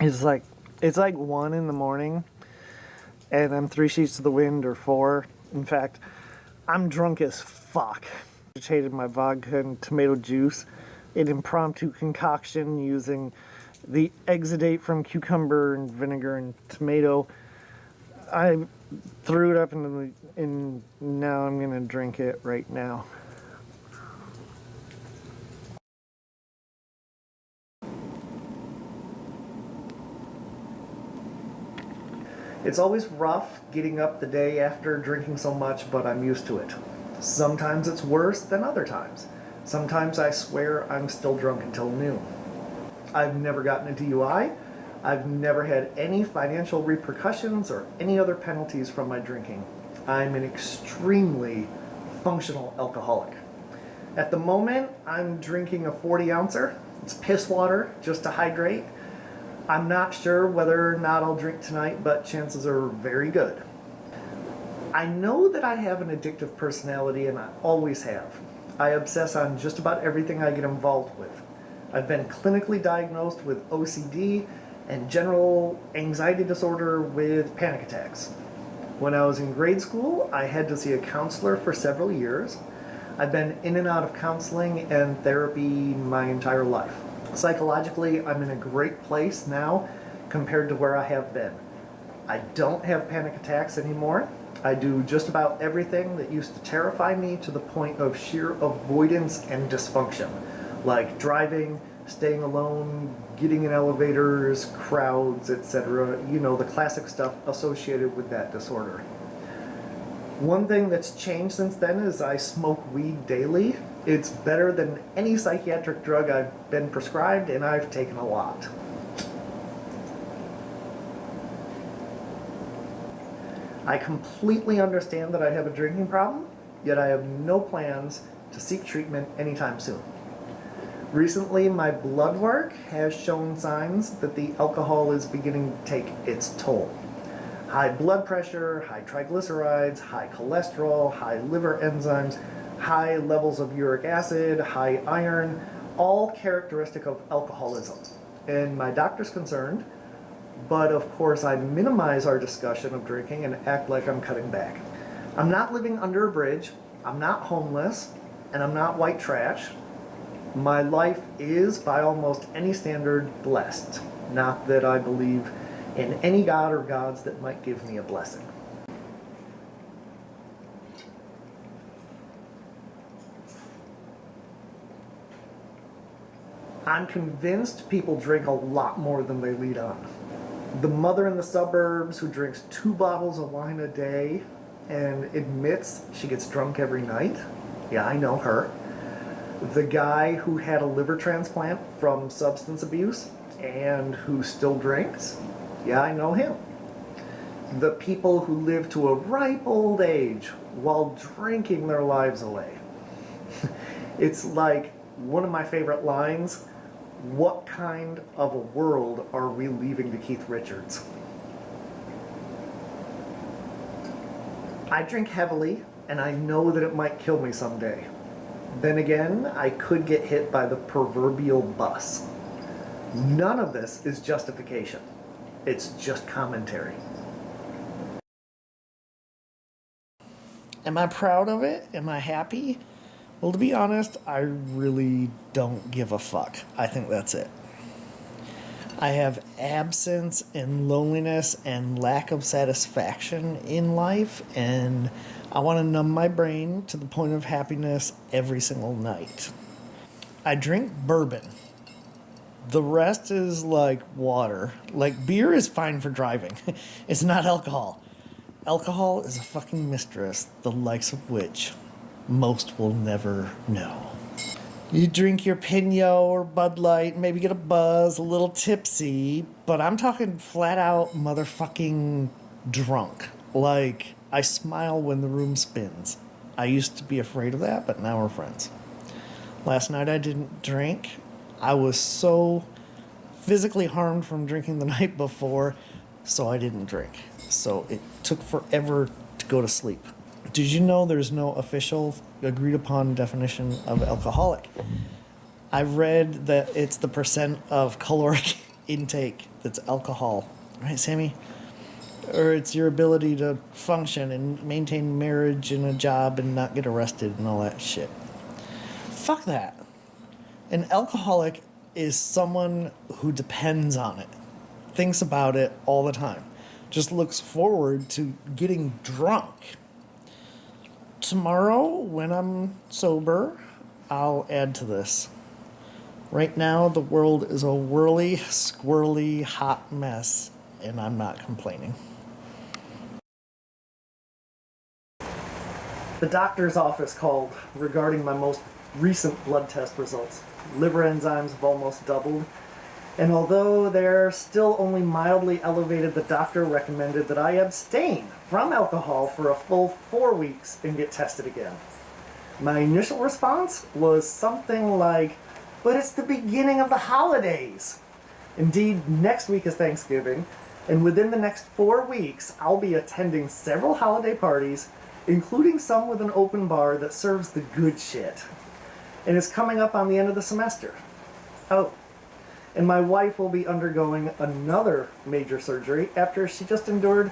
It's like it's like 1 in the morning, and I'm three sheets to the wind or four. In fact, I'm drunk as fuck. Agitated my vodka and tomato juice, an impromptu concoction using the exudate from cucumber and vinegar and tomato. I threw it up and now I'm gonna drink it right now. It's always rough getting up the day after drinking so much, but I'm used to it. Sometimes it's worse than other times. Sometimes I swear I'm still drunk until noon. I've never gotten a DUI. I've never had any financial repercussions or any other penalties from my drinking. I'm an extremely functional alcoholic. At the moment, I'm drinking a 40 ouncer. It's piss water just to hydrate. I'm not sure whether or not I'll drink tonight, but chances are very good. I know that I have an addictive personality, and I always have. I obsess on just about everything I get involved with. I've been clinically diagnosed with OCD and general anxiety disorder with panic attacks. When I was in grade school, I had to see a counselor for several years. I've been in and out of counseling and therapy my entire life. Psychologically, I'm in a great place now compared to where I have been. I don't have panic attacks anymore. I do just about everything that used to terrify me to the point of sheer avoidance and dysfunction, like driving, staying alone, getting in elevators, crowds, etc. You know, the classic stuff associated with that disorder. One thing that's changed since then is I smoke weed daily. It's better than any psychiatric drug I've been prescribed, and I've taken a lot. I completely understand that I have a drinking problem, yet I have no plans to seek treatment anytime soon. Recently, my blood work has shown signs that the alcohol is beginning to take its toll. High blood pressure, high triglycerides, high cholesterol, high liver enzymes, high levels of uric acid, high iron, all characteristic of alcoholism. And my doctor's concerned, but of course I minimize our discussion of drinking and act like I'm cutting back. I'm not living under a bridge, I'm not homeless, and I'm not white trash. My life is, by almost any standard, blessed. Not that I believe in any god or gods that might give me a blessing. I'm convinced people drink a lot more than they lead on. The mother in the suburbs who drinks 2 bottles of wine a day and admits she gets drunk every night. Yeah, I know her. The guy who had a liver transplant from substance abuse and who still drinks. Yeah, I know him. The people who live to a ripe old age while drinking their lives away. It's like one of my favorite lines, what kind of a world are we leaving to Keith Richards? I drink heavily, and I know that it might kill me someday. Then again, I could get hit by the proverbial bus. None of this is justification. It's just commentary. Am I proud of it? Am I happy? Well, to be honest, I really don't give a fuck. I think that's it. I have absence and loneliness and lack of satisfaction in life, and I want to numb my brain to the point of happiness every single night. I drink bourbon. The rest is like water. Like, beer is fine for driving. It's not alcohol. Alcohol is a fucking mistress, the likes of which most will never know. You drink your Pinot or Bud Light, maybe get a buzz, a little tipsy, but I'm talking flat out motherfucking drunk. Like, I smile when the room spins. I used to be afraid of that, but now we're friends. Last night I didn't drink. I was so physically harmed from drinking the night before, so I didn't drink. So it took forever to go to sleep. Did you know there's no official agreed upon definition of alcoholic? I read that it's the percent of caloric intake that's alcohol, right, Sammy? Or it's your ability to function and maintain marriage and a job and not get arrested and all that shit. Fuck that. An alcoholic is someone who depends on it, thinks about it all the time, just looks forward to getting drunk. Tomorrow, when I'm sober, I'll add to this. Right now, the world is a whirly, squirrely, hot mess, and I'm not complaining. The doctor's office called regarding my most recent blood test results. Liver enzymes have almost doubled, and although they're still only mildly elevated, the doctor recommended that I abstain from alcohol for a full 4 weeks and get tested again. My initial response was something like, "But it's the beginning of the holidays." Indeed, next week is Thanksgiving, and within the next 4 weeks, I'll be attending several holiday parties, including some with an open bar that serves the good shit. And it's coming up on the end of the semester. Oh, and my wife will be undergoing another major surgery after she just endured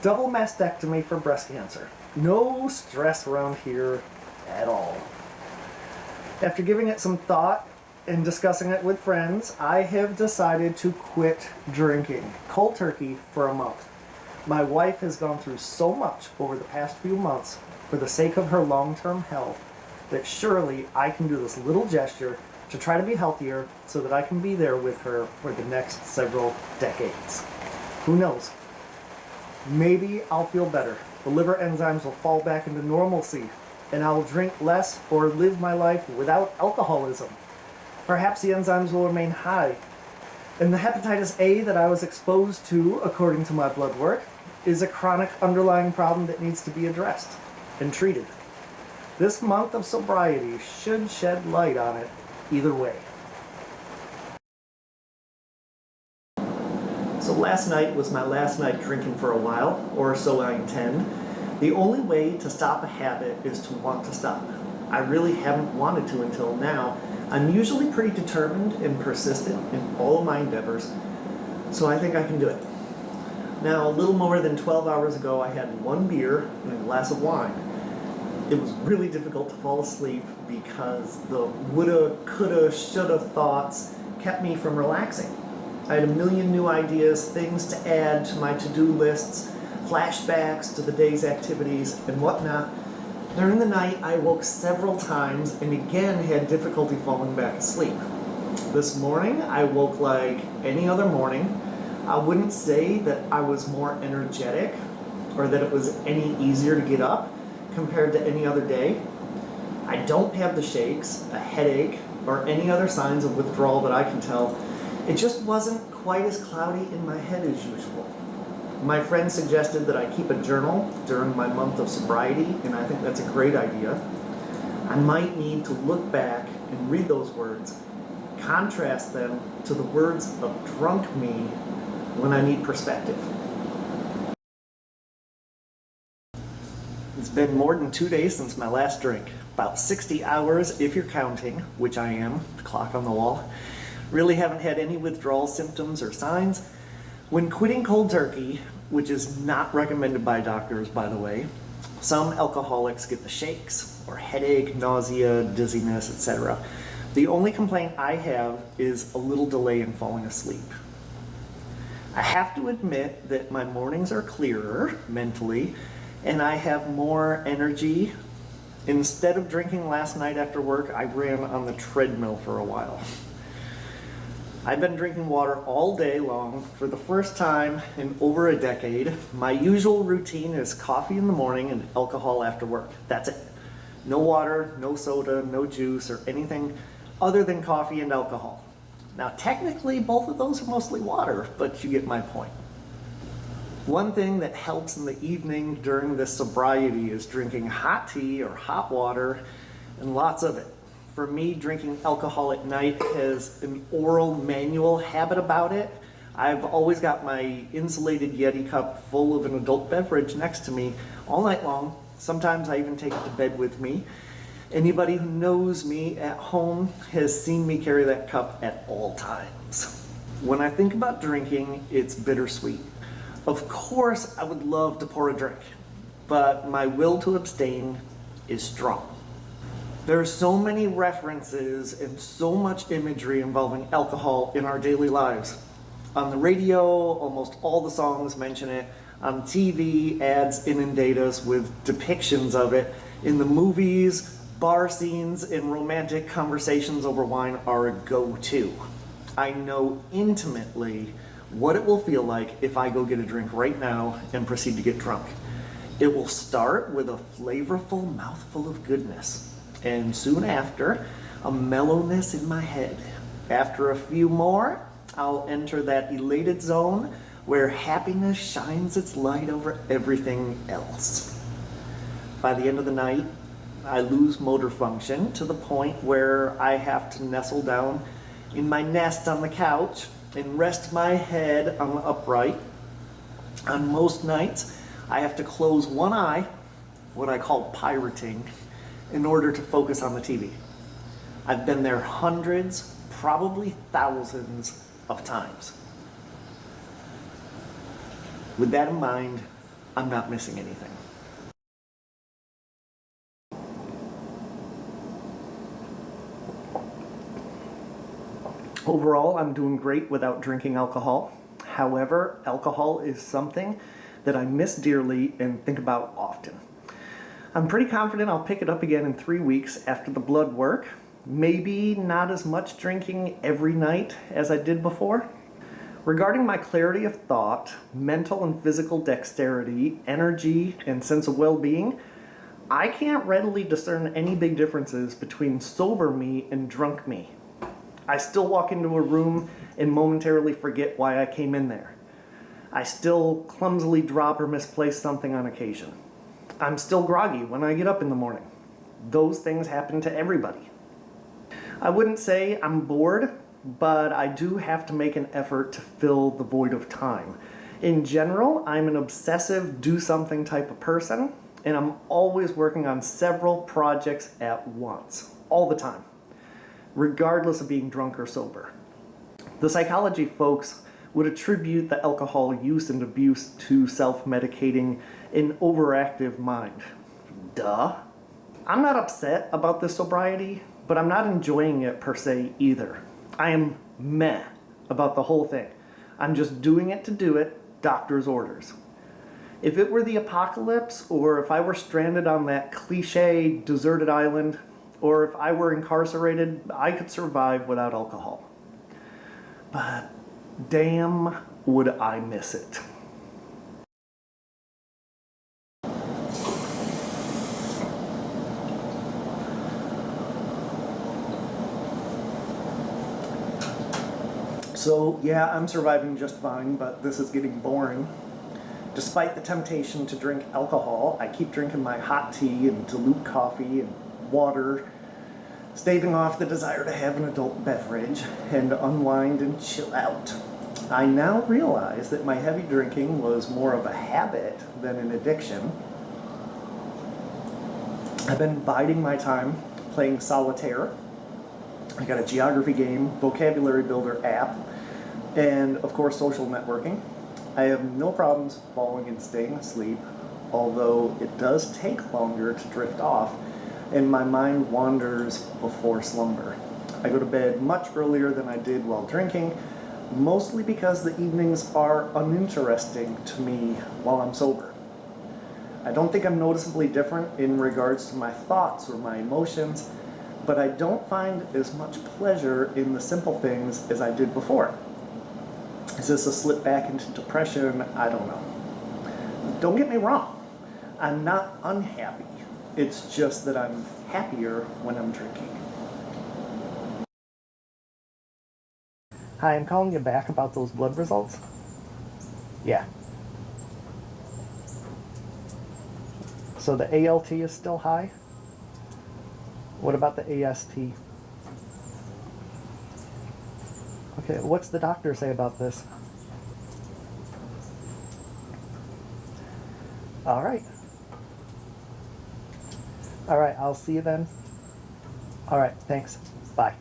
double mastectomy for breast cancer. No stress around here at all. After giving it some thought and discussing it with friends, I have decided to quit drinking cold turkey for a month. My wife has gone through so much over the past few months for the sake of her long-term health that surely I can do this little gesture to try to be healthier so that I can be there with her for the next several decades. Who knows? Maybe I'll feel better. The liver enzymes will fall back into normalcy, and I'll drink less or live my life without alcoholism. Perhaps the enzymes will remain high. And the hepatitis A that I was exposed to, according to my blood work, is a chronic underlying problem that needs to be addressed and treated. This month of sobriety should shed light on it either way. So last night was my last night drinking for a while, or so I intend. The only way to stop a habit is to want to stop. I really haven't wanted to until now. I'm usually pretty determined and persistent in all of my endeavors, so I think I can do it. Now, a little more than 12 hours ago, I had one beer and a glass of wine. It was really difficult to fall asleep because the woulda, coulda, shoulda thoughts kept me from relaxing. I had a million new ideas, things to add to my to-do lists, flashbacks to the day's activities, and whatnot. During the night, I woke several times and again had difficulty falling back asleep. This morning, I woke like any other morning. I wouldn't say that I was more energetic or that it was any easier to get up compared to any other day. I don't have the shakes, a headache, or any other signs of withdrawal that I can tell. It just wasn't quite as cloudy in my head as usual. My friend suggested that I keep a journal during my month of sobriety, and I think that's a great idea. I might need to look back and read those words, contrast them to the words of drunk me when I need perspective. It's been more than 2 days since my last drink. About 60 hours if you're counting, which I am, clock on the wall. Really haven't had any withdrawal symptoms or signs. When quitting cold turkey, which is not recommended by doctors, by the way, some alcoholics get the shakes, or headache, nausea, dizziness, etc. The only complaint I have is a little delay in falling asleep. I have to admit that my mornings are clearer mentally, and I have more energy. Instead of drinking last night after work, I ran on the treadmill for a while. I've been drinking water all day long for the first time in over a decade. My usual routine is coffee in the morning and alcohol after work. That's it. No water, no soda, no juice, or anything other than coffee and alcohol. Now, technically, both of those are mostly water, but you get my point. One thing that helps in the evening during this sobriety is drinking hot tea or hot water, and lots of it. For me, drinking alcohol at night has an oral manual habit about it. I've always got my insulated Yeti cup full of an adult beverage next to me all night long. Sometimes I even take it to bed with me. Anybody who knows me at home has seen me carry that cup at all times. When I think about drinking, it's bittersweet. Of course, I would love to pour a drink, but my will to abstain is strong. There are so many references and so much imagery involving alcohol in our daily lives. On the radio, almost all the songs mention it. On TV, ads inundate us with depictions of it. In the movies, bar scenes and romantic conversations over wine are a go-to. I know intimately what it will feel like if I go get a drink right now and proceed to get drunk. It will start with a flavorful mouthful of goodness, and soon after, a mellowness in my head. After a few more, I'll enter that elated zone where happiness shines its light over everything else. By the end of the night, I lose motor function to the point where I have to nestle down in my nest on the couch and rest my head on the upright. On most nights, I have to close one eye, what I call pirating, in order to focus on the TV. I've been there hundreds, probably thousands of times. With that in mind, I'm not missing anything. Overall, I'm doing great without drinking alcohol. However, alcohol is something that I miss dearly and think about often. I'm pretty confident I'll pick it up again in 3 weeks after the blood work. Maybe not as much drinking every night as I did before. Regarding my clarity of thought, mental and physical dexterity, energy, and sense of well-being, I can't readily discern any big differences between sober me and drunk me. I still walk into a room and momentarily forget why I came in there. I still clumsily drop or misplace something on occasion. I'm still groggy when I get up in the morning. Those things happen to everybody. I wouldn't say I'm bored, but I do have to make an effort to fill the void of time. In general, I'm an obsessive do-something type of person, and I'm always working on several projects at once, all the time, regardless of being drunk or sober. The psychology folks would attribute the alcohol use and abuse to self-medicating an overactive mind. Duh. I'm not upset about this sobriety, but I'm not enjoying it per se either. I am meh about the whole thing. I'm just doing it to do it, doctor's orders. If it were the apocalypse, or if I were stranded on that cliche deserted island, or if I were incarcerated, I could survive without alcohol. But damn, would I miss it. So yeah, I'm surviving just fine, but this is getting boring. Despite the temptation to drink alcohol, I keep drinking my hot tea and dilute coffee and water, staving off the desire to have an adult beverage and unwind and chill out. I now realize that my heavy drinking was more of a habit than an addiction. I've been biding my time playing solitaire. I got a geography game, vocabulary builder app, and of course social networking. I have no problems falling and staying asleep, although it does take longer to drift off and my mind wanders before slumber. I go to bed much earlier than I did while drinking, mostly because the evenings are uninteresting to me while I'm sober. I don't think I'm noticeably different in regards to my thoughts or my emotions, but I don't find as much pleasure in the simple things as I did before. Is this a slip back into depression? I don't know. Don't get me wrong, I'm not unhappy. It's just that I'm happier when I'm drinking. Hi, I'm calling you back about those blood results. Yeah. So the ALT is still high? What about the AST? Okay, what's the doctor say about this? All right. All right, I'll see you then. All right, thanks. Bye.